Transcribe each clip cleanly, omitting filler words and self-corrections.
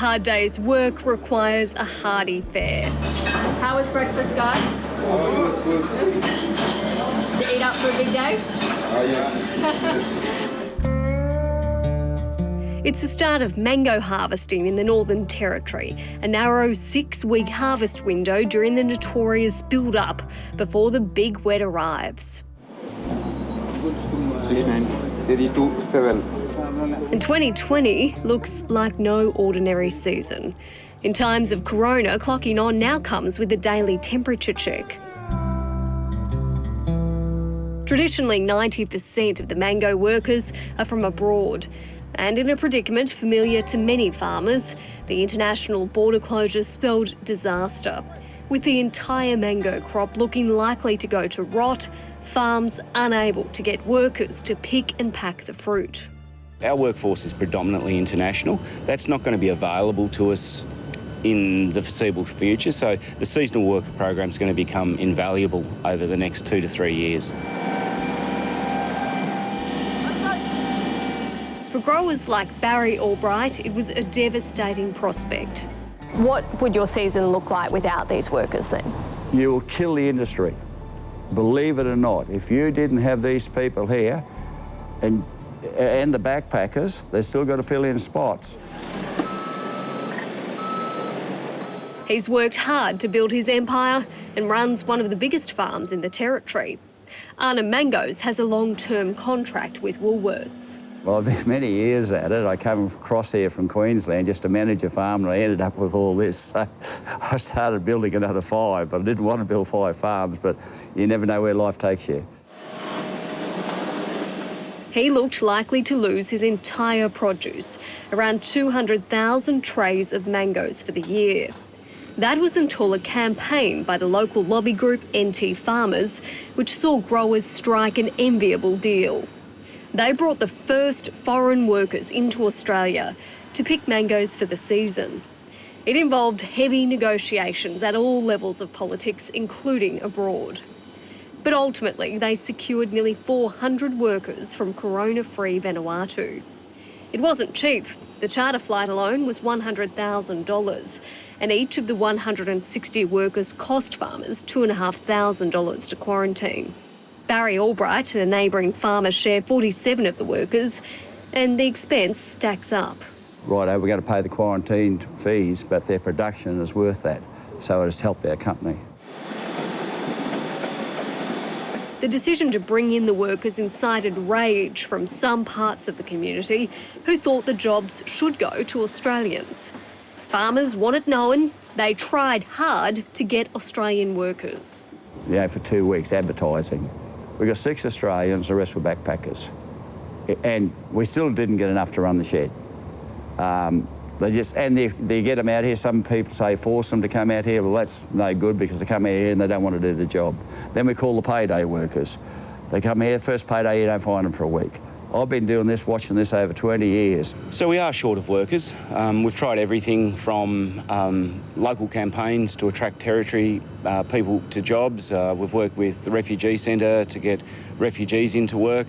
hard day's work requires a hearty fare. How was breakfast, guys? Oh, good. Did you eat up for a big day? Yes. It's the start of mango harvesting in the Northern Territory, a narrow 6-week harvest window during the notorious build-up before the big wet arrives. 32.7. And 2020 looks like no ordinary season. In times of corona, clocking on now comes with a daily temperature check. Traditionally, 90% of the mango workers are from abroad. And in a predicament familiar to many farmers, the international border closures spelled disaster. With the entire mango crop looking likely to go to rot, farms unable to get workers to pick and pack the fruit. Our workforce is predominantly international. That's not going to be available to us in the foreseeable future, so the seasonal worker program is going to become invaluable over the next 2 to 3 years. For growers like Barry Albright, it was a devastating prospect. What would your season look like without these workers then? You will kill the industry. Believe it or not, if you didn't have these people here and the backpackers, they've still got to fill in spots. He's worked hard to build his empire and runs one of the biggest farms in the Territory. Arnhem Mangoes has a long-term contract with Woolworths. Well, I've been many years at it. I came across here from Queensland just to manage a farm, and I ended up with all this. So I started building another 5, but I didn't want to build 5 farms, but you never know where life takes you. He looked likely to lose his entire produce, around 200,000 trays of mangoes for the year. That was until a campaign by the local lobby group NT Farmers, which saw growers strike an enviable deal. They brought the first foreign workers into Australia to pick mangoes for the season. It involved heavy negotiations at all levels of politics, including abroad. But ultimately, they secured nearly 400 workers from corona-free Vanuatu. It wasn't cheap. The charter flight alone was $100,000, and each of the 160 workers cost farmers $2,500 to quarantine. Barry Albright and a neighbouring farmer share 47 of the workers, and the expense stacks up. Righto, we're going to pay the quarantine fees, but their production is worth that, so it has helped our company. The decision to bring in the workers incited rage from some parts of the community who thought the jobs should go to Australians. Farmers wanted known they tried hard to get Australian workers. For 2 weeks advertising. We got 6 Australians, the rest were backpackers. And we still didn't get enough to run the shed. They get them out here. Some people say force them to come out here. Well, that's no good because they come out here and they don't want to do the job. Then we call the payday workers. They come here, first payday, you don't find them for a week. I've been doing this, watching this over 20 years. So we are short of workers. We've tried everything from local campaigns to attract Territory people to jobs. We've worked with the Refugee Centre to get refugees into work.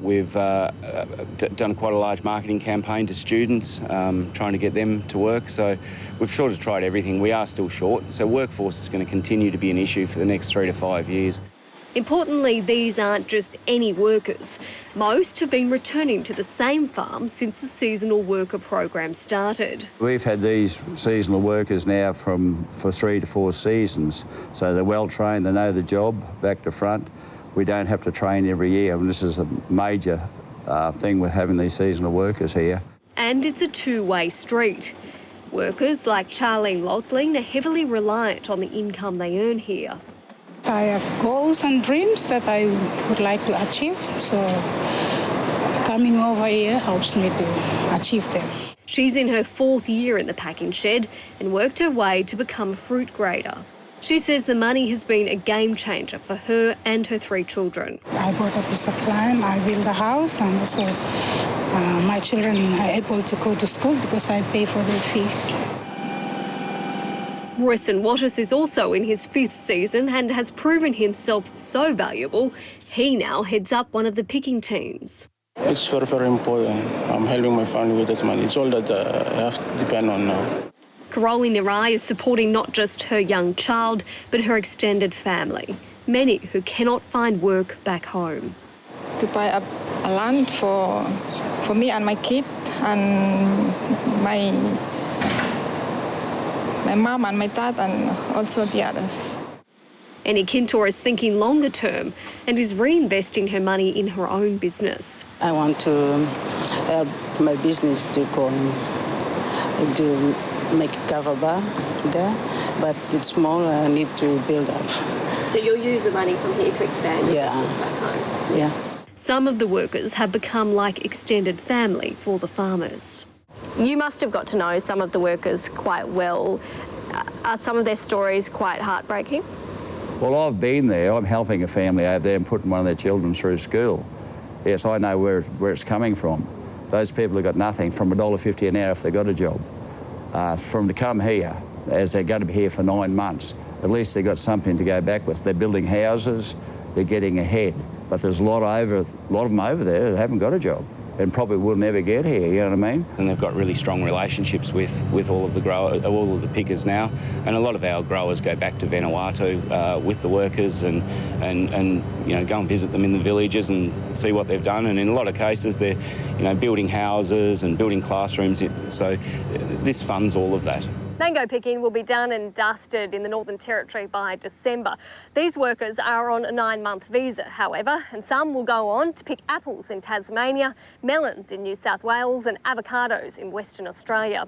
We've done quite a large marketing campaign to students, trying to get them to work. So we've sort of tried everything. We are still short, so workforce is going to continue to be an issue for the next 3 to 5 years. Importantly, these aren't just any workers. Most have been returning to the same farm since the seasonal worker program started. We've had these seasonal workers now for 3 to 4 seasons, so they're well trained, they know the job back to front. We don't have to train every year, and this is a major thing with having these seasonal workers here. And it's a two-way street. Workers like Charlene Loughlin are heavily reliant on the income they earn here. I have goals and dreams that I would like to achieve, so coming over here helps me to achieve them. She's in her 4th year in the packing shed and worked her way to become a fruit grader. She says the money has been a game changer for her and her 3 children. I bought a piece of land, I built a house, and so my children are able to go to school because I pay for their fees. Royson Wattis is also in his 5th season and has proven himself so valuable, he now heads up one of the picking teams. It's very, very important. I'm helping my family with that money. It's all that I have to depend on now. Karoli Narai is supporting not just her young child, but her extended family, many who cannot find work back home. To buy a land for me and my kid and my mom and my dad and also the others. Annie Kintor is thinking longer term and is reinvesting her money in her own business. I want to help my business to grow and to make a cover bar there, but it's small. I need to build up. So you'll use the money from here to expand your Yeah. business back home? Yeah. Some of the workers have become like extended family for the farmers. You must have got to know some of the workers quite well. Are some of their stories quite heartbreaking? Well, I've been there. I'm helping a family over there and putting one of their children through school. Yes, I know where it's coming from. Those people have got nothing from $1.50 an hour if they've got a job. From to come here, as they're going to be here for 9 months, at least they've got something to go back with. They're building houses, they're getting ahead. But there's a lot of them over there that haven't got a job and probably will never get here, you know what I mean? And they've got really strong relationships with all of the all of the pickers now, and a lot of our growers go back to Vanuatu with the workers and you know, go and visit them in the villages and see what they've done. And in a lot of cases, they're, you know, building houses and building classrooms. So this funds all of that. Mango picking will be done and dusted in the Northern Territory by December. These workers are on a 9-month visa, however, and some will go on to pick apples in Tasmania, melons in New South Wales and avocados in Western Australia.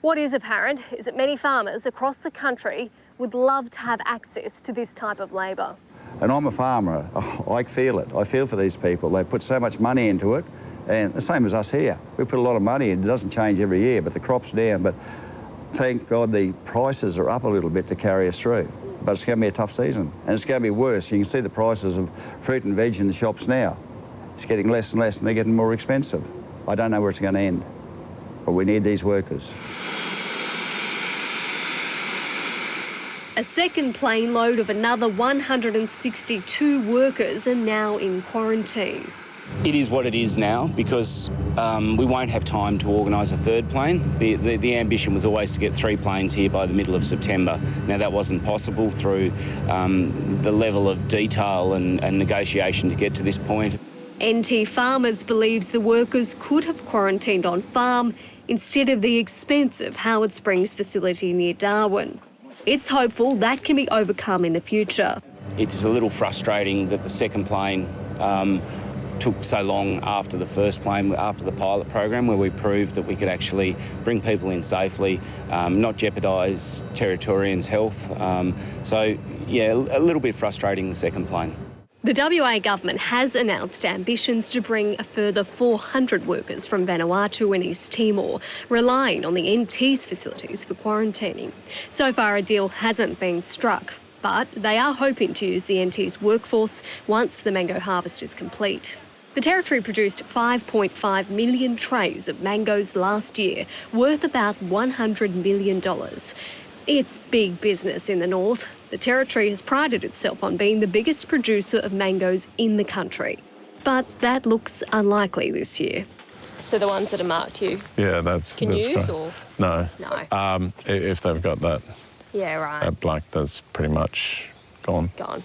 What is apparent is that many farmers across the country would love to have access to this type of labour. And I'm a farmer. I feel it. I feel for these people. They put so much money into it, and the same as us here. We put a lot of money in. It doesn't change every year, but the crop's down. But thank God the prices are up a little bit to carry us through. But it's going to be a tough season, and it's going to be worse. You can see the prices of fruit and veg in the shops now. It's getting less and less, and they're getting more expensive. I don't know where it's going to end, but we need these workers. A second plane load of another 162 workers are now in quarantine. It is what it is now because we won't have time to organise a third plane. The ambition was always to get 3 planes here by the middle of September. Now that wasn't possible through the level of detail and negotiation to get to this point. NT Farmers believes the workers could have quarantined on farm instead of the expensive Howard Springs facility near Darwin. It's hopeful that can be overcome in the future. It's a little frustrating that the second plane took so long after the first plane, after the pilot program, where we proved that we could actually bring people in safely, not jeopardise Territorians' health. So, yeah, a little bit frustrating, the second plane. The WA government has announced ambitions to bring a further 400 workers from Vanuatu and East Timor, relying on the NT's facilities for quarantining. So far, a deal hasn't been struck, but they are hoping to use the NT's workforce once the mango harvest is complete. The Territory produced 5.5 million trays of mangoes last year, worth about $100 million. It's big business in the north. The Territory has prided itself on being the biggest producer of mangoes in the country. But that looks unlikely this year. So the ones that are marked you? Yeah, that's... Can use or? No. No. If they've got that... Yeah, right. That black, that's pretty much gone. Gone.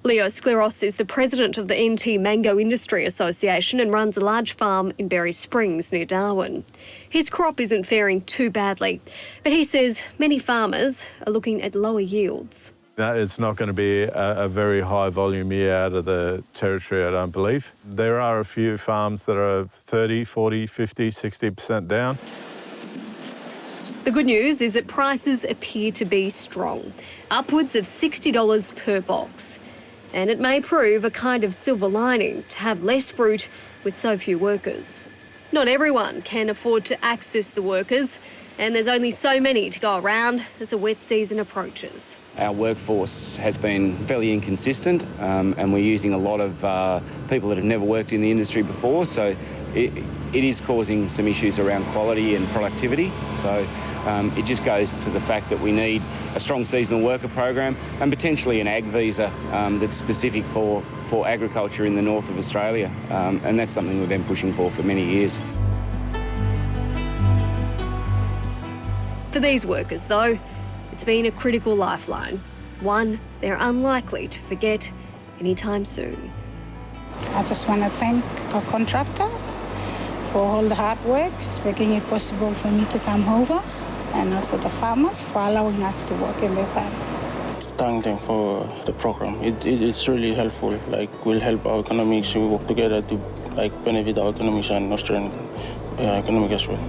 Leo Skleros is the president of the NT Mango Industry Association and runs a large farm in Berry Springs near Darwin. His crop isn't faring too badly, but he says many farmers are looking at lower yields. It's not going to be a very high volume year out of the Territory, I don't believe. There are a few farms that are 30, 40, 50, 60% down. The good news is that prices appear to be strong, upwards of $60 per box. And it may prove a kind of silver lining to have less fruit with so few workers. Not everyone can afford to access the workers, and there's only so many to go around as the wet season approaches. Our workforce has been fairly inconsistent, and we're using a lot of people that have never worked in the industry before, so it is causing some issues around quality and productivity. So it just goes to the fact that we need a strong seasonal worker program and potentially an ag visa that's specific for agriculture in the north of Australia. And that's something we've been pushing for many years. For these workers, though, it's been a critical lifeline, one they're unlikely to forget anytime soon. I just want to thank our contractor for all the hard works, making it possible for me to come over, and also the farmers for allowing us to work in their farms. Thank them for the program. It's really helpful. Like, will help our economics. We work together to benefit our economics and Australian economic as well.